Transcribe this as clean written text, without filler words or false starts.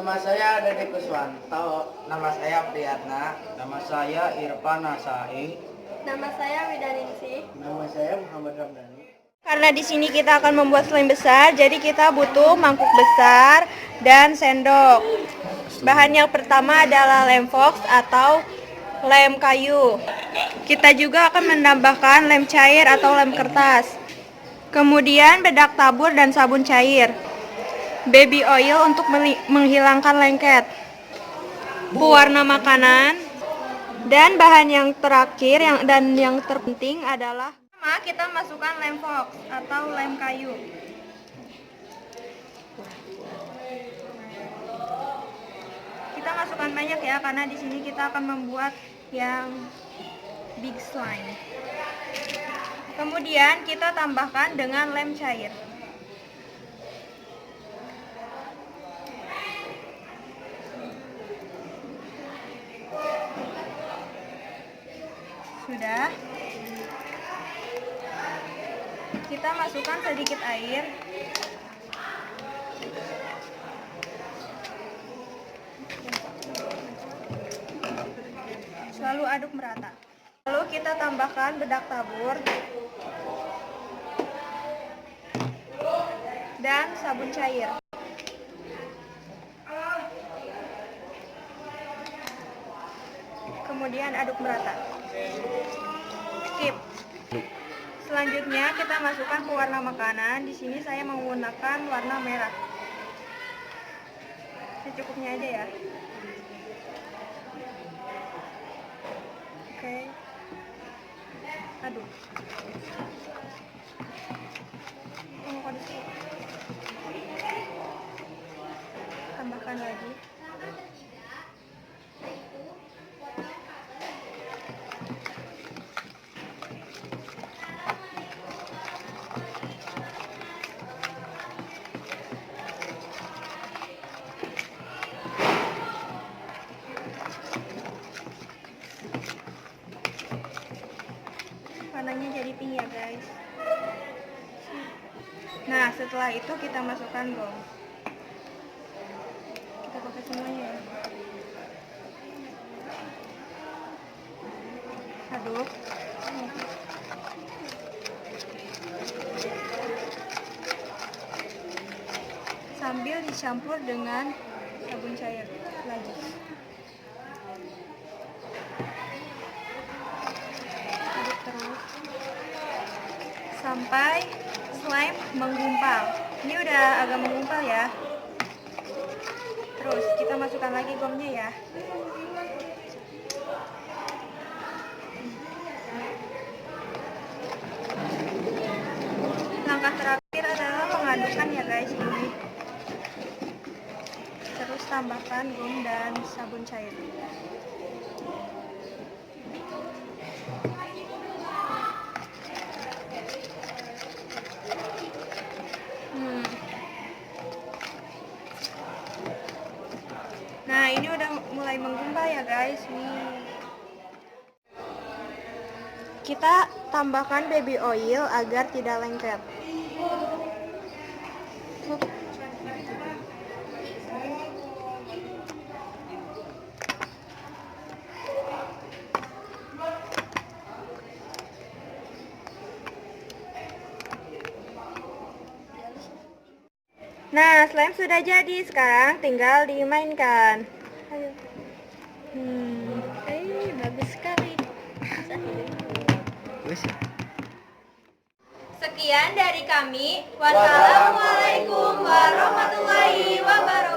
Nama saya Deddy Kuswanto. Nama saya Priyatna. Nama saya Irfan Nasai. Nama saya Widaningsih. Nama saya Muhammad Ramdhani. Karena di sini kita akan membuat slime besar, jadi kita butuh mangkuk besar dan sendok. Bahan yang pertama adalah lem fox atau lem kayu. Kita juga akan menambahkan lem cair atau lem kertas. Kemudian bedak tabur dan sabun cair. Baby oil untuk menghilangkan lengket. Pewarna makanan. Dan bahan yang terakhir dan yang terpenting adalah kita masukkan lem fox atau lem kayu. Kita masukkan banyak ya, karena di sini kita akan membuat yang big slime. Kemudian kita tambahkan dengan lem cair. Sudah. Kita masukkan sedikit air. Lalu aduk merata. Lalu kita tambahkan bedak tabur dan sabun cair. Kemudian aduk merata. Skip. Selanjutnya kita masukkan pewarna makanan. Di sini saya menggunakan warna merah. Secukupnya aja ya. Oke. Aduk. Tambahkan lagi. Warnanya jadi pink ya guys. Nah, setelah itu kita masukkan gong. Kita pakai semuanya ya. Aduk. Sambil dicampur dengan sabun cair lagi. Aduk terus sampai slime menggumpal. Ini udah agak menggumpal ya. Terus kita masukkan lagi gomnya ya. Langkah terakhir adalah pengadukan ya guys ini. Terus tambahkan gom dan sabun cair. Nah, ini udah mulai menggumpal ya guys. Nih. Kita tambahkan baby oil agar tidak lengket. Nah, slime sudah jadi. Sekarang tinggal dimainkan. Ayo. Bagus sekali. Sekian dari kami. Wassalamualaikum warahmatullahi wabarakatuh.